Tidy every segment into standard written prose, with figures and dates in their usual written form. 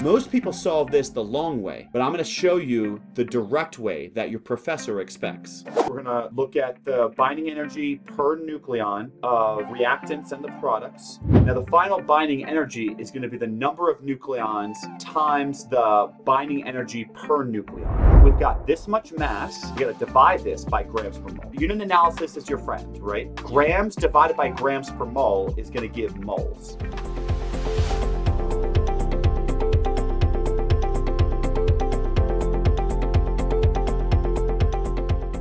Most people solve this the long way, but I'm going to show you the direct way that your professor expects. We're going to look at the binding energy per nucleon of reactants and the products. Now, the final binding energy is going to be the number of nucleons times the binding energy per nucleon. We've got this much mass. You got to divide this by grams per mole. Unit analysis is your friend, right? Grams divided by grams per mole is going to give moles.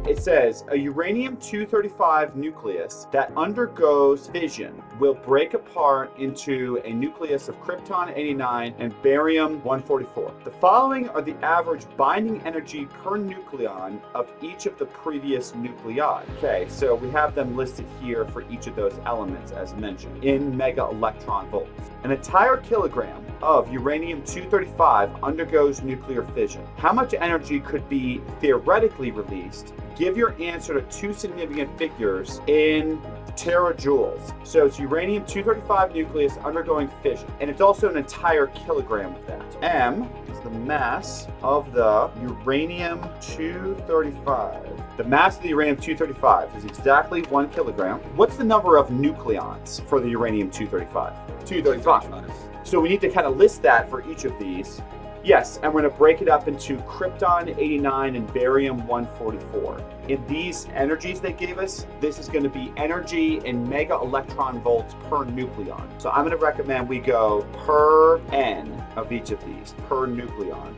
It says a uranium-235 nucleus that undergoes fission will break apart into a nucleus of krypton-89 and barium-144. The following are the average binding energy per nucleon of each of the previous nuclei. Okay, so we have them listed here for each of those elements as mentioned in mega electron volts. An entire kilogram of uranium-235 undergoes nuclear fission. How much energy could be theoretically released? Give your answer to two significant figures in terajoules. So it's uranium-235 nucleus undergoing fission, and it's also an entire kilogram of that. M is the mass of the uranium-235. The mass of the uranium-235 is exactly 1 kilogram. What's the number of nucleons for the uranium-235? 235. So we need to kind of list that for each of these. Yes, and we're going to break it up into krypton-89 and barium-144. In these energies they gave us, this is going to be energy in mega electron volts per nucleon. So I'm going to recommend we go per N of each of these, per nucleon.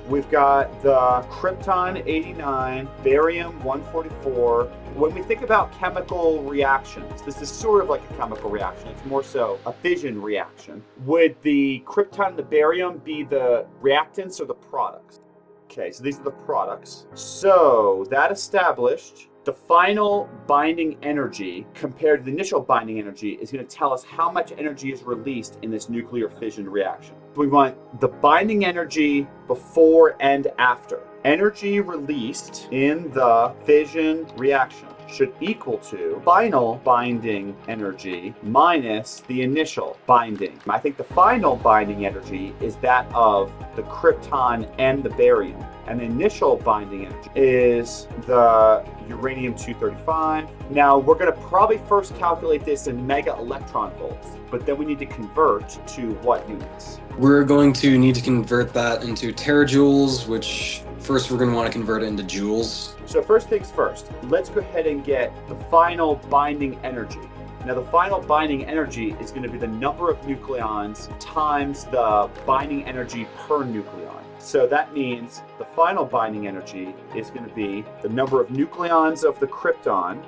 We've got the krypton-89, barium-144. When we think about chemical reactions, this is sort of like a chemical reaction. It's more so a fission reaction. Would the krypton and the barium be the reactants or the products? Okay, so these are the products. So that established, the final binding energy compared to the initial binding energy is going to tell us how much energy is released in this nuclear fission reaction. We want the binding energy before and after. Energy released in the fission reaction should equal to final binding energy minus the initial binding. I think the final binding energy is that of the krypton and the barium. And the initial binding energy is the uranium-235. Now, we're going to probably first calculate this in mega electron volts, but then we need to convert to what units? We're going to need to convert that into terajoules, which first we're going to want to convert it into joules. So first things first, let's go ahead and get the final binding energy. Now, the final binding energy is going to be the number of nucleons times the binding energy per nucleon. So that means the final binding energy is going to be the number of nucleons of the krypton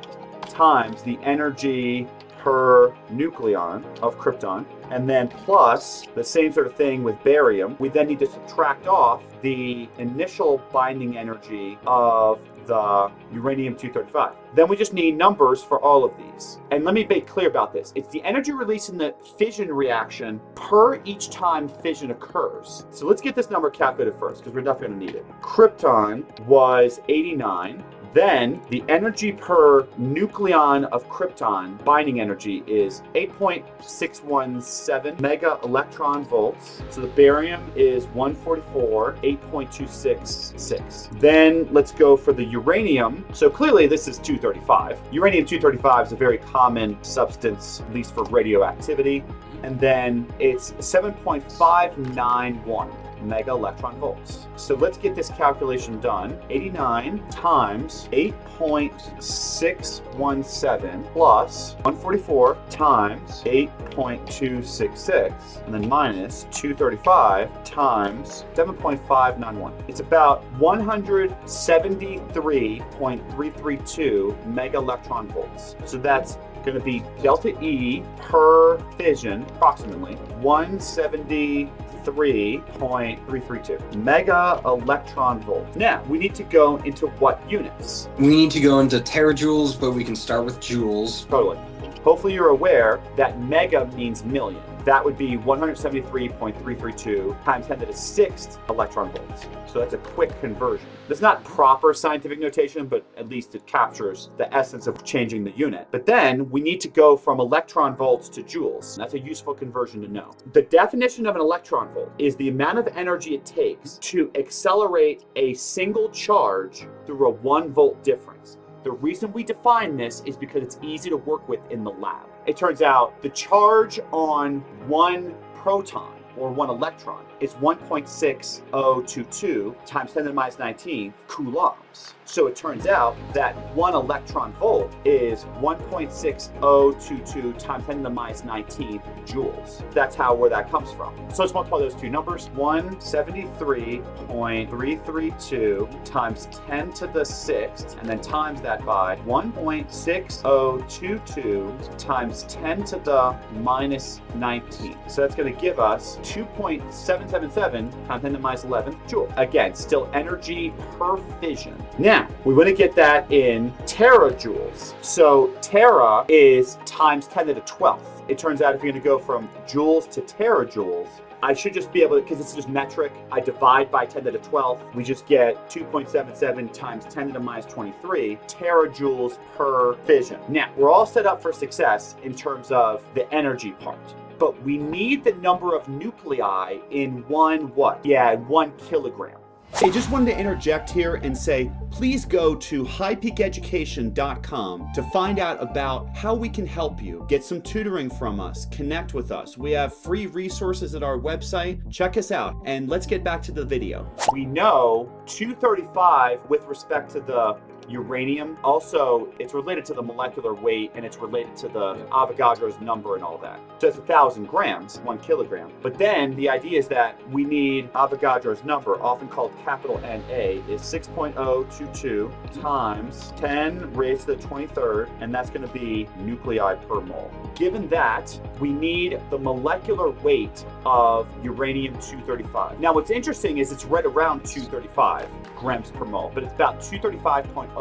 times the energy per nucleon of krypton, and then plus the same sort of thing with barium. We then need to subtract off the initial binding energy of the uranium-235. Then we just need numbers for all of these. And let me be clear about this. It's the energy released in the fission reaction per each time fission occurs. So let's get this number calculated first, because we're definitely going to need it. Krypton was 89. Then the energy per nucleon of krypton binding energy is 8.617 mega electron volts. So the barium is 144, 8.266. Then let's go for the uranium. So clearly this is 235. Uranium-235 is a very common substance, at least for radioactivity. And then it's 7.591 mega electron volts. So let's get this calculation done. 89 times 8.617 plus 144 times 8.266, and then minus 235 times 7.591. It's about 173.332 mega electron volts. So that's going to be delta E per fission, approximately 173.332 mega electron volts. Now, we need to go into what units? We need to go into terajoules, but we can start with joules. Totally. Hopefully you're aware that mega means million. that would be 173.332 times 10 to the 6th electron volts. So that's a quick conversion. That's not proper scientific notation, but at least it captures the essence of changing the unit. But then we need to go from electron volts to joules. That's a useful conversion to know. The definition of an electron volt is the amount of energy it takes to accelerate a single charge through a 1 volt difference. The reason we define this is because it's easy to work with in the lab. It turns out the charge on 1 proton or 1 electron is 1.6022 times 10 to the minus 19 coulombs. So it turns out that 1 electron volt is 1.6022 times 10 to the minus 19 joules. That's where that comes from. So let's multiply those two numbers. 173.332 times 10 to the 6th, and then times that by 1.6022 times 10 to the minus 19. So that's going to give us 2.777 times 10 to the minus 11 joule. Again, still energy per fission. Now, we want to get that in terajoules. So tera is times 10 to the 12th. It turns out if you're going to go from joules to terajoules, I should just be able to, because it's just metric, I divide by 10 to the 12th. We just get 2.77 times 10 to the minus 23 terajoules per fission. Now, we're all set up for success in terms of the energy part. But we need the number of nuclei in 1 what? Yeah, 1 kilogram. Hey, just wanted to interject here and say, please go to highpeakeducation.com to find out about how we can help you. Get some tutoring from us, connect with us. We have free resources at our website. Check us out, and let's get back to the video. We know 235 with respect to the uranium. Also, it's related to the molecular weight, and it's related to the Avogadro's number and all that. So it's 1,000 grams, 1 kilogram. But then the idea is that we need Avogadro's number, often called capital NA, is 6.022 times 10 raised to the 23rd, and that's going to be nuclei per mole. Given that, we need the molecular weight of uranium-235. Now, what's interesting is it's right around 235 grams per mole, but it's about 235.044.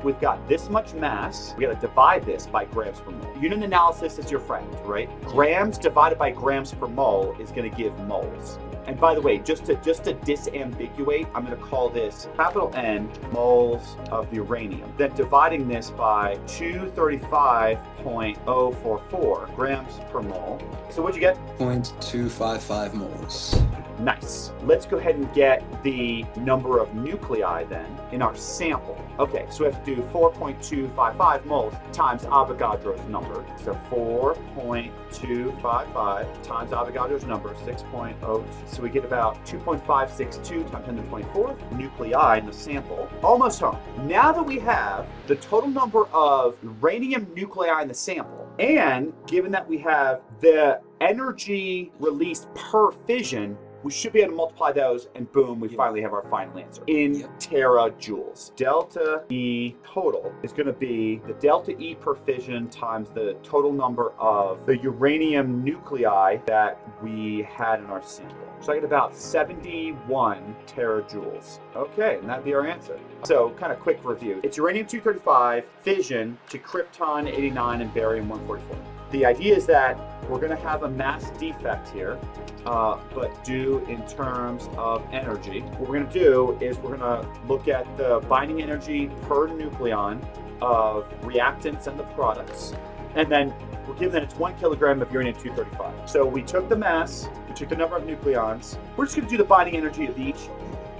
We've got this much mass. We got to divide this by grams per mole. Unit analysis is your friend, right? Grams divided by grams per mole is going to give moles. And by the way, just to disambiguate, I'm going to call this capital N moles of uranium. Then dividing this by 235.044 grams per mole. So what'd you get? 0.255 moles. Nice. Let's go ahead and get the number of nuclei then in our sample. Okay, so we have to do 4.255 moles times Avogadro's number. So 4.255 times Avogadro's number, 6.0. So we get about 2.562 times 10 to the 24th nuclei in the sample. Almost home. Now that we have the total number of uranium nuclei in the sample, and given that we have the energy released per fission, we should be able to multiply those, and boom, we finally have our final answer in terajoules. Delta E total is going to be the delta E per fission times the total number of the uranium nuclei that we had in our sample. So I get about 71 terajoules. Okay, and that'd be our answer. So kind of quick review. It's uranium-235 fission to krypton-89 and barium-144. The idea is that we're going to have a mass defect here, but due in terms of energy. What we're going to do is we're going to look at the binding energy per nucleon of reactants and the products. And then we're given that it's 1 kilogram of uranium-235. So we took the mass, we took the number of nucleons. We're just going to do the binding energy of each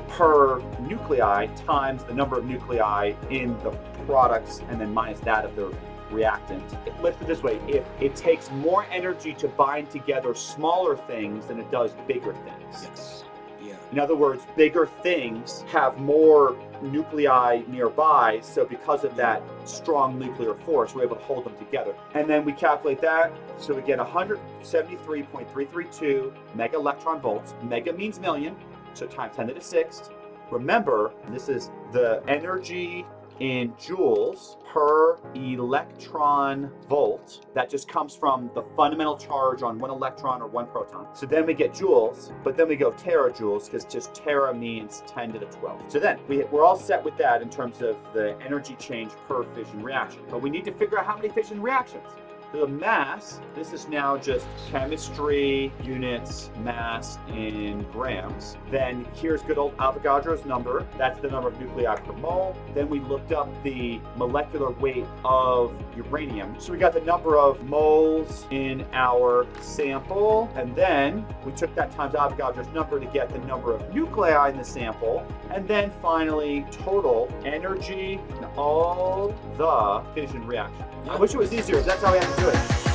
per nuclei times the number of nuclei in the products, and then minus that of the reactant. Let's put it this way, if it takes more energy to bind together smaller things than it does bigger things. Yes. Yeah. In other words, bigger things have more nuclei nearby, so because of that strong nuclear force, we're able to hold them together. And then we calculate that, so we get 173.332 mega electron volts. Mega means million, so times 10 to the 6th. Remember, this is the energy in joules per electron volt. That just comes from the fundamental charge on 1 electron or 1 proton. So then we get joules, but then we go terajoules because just tera means 10 to the 12th. So then we're all set with that in terms of the energy change per fission reaction. But we need to figure out how many fission reactions. The mass, this is now just chemistry units, mass in grams. Then here's good old Avogadro's number. That's the number of nuclei per mole. Then we looked up the molecular weight of uranium. So we got the number of moles in our sample. And then we took that times Avogadro's number to get the number of nuclei in the sample. And then finally, total energy in all the fission reactions. I wish it was easier. That's how we have to do it.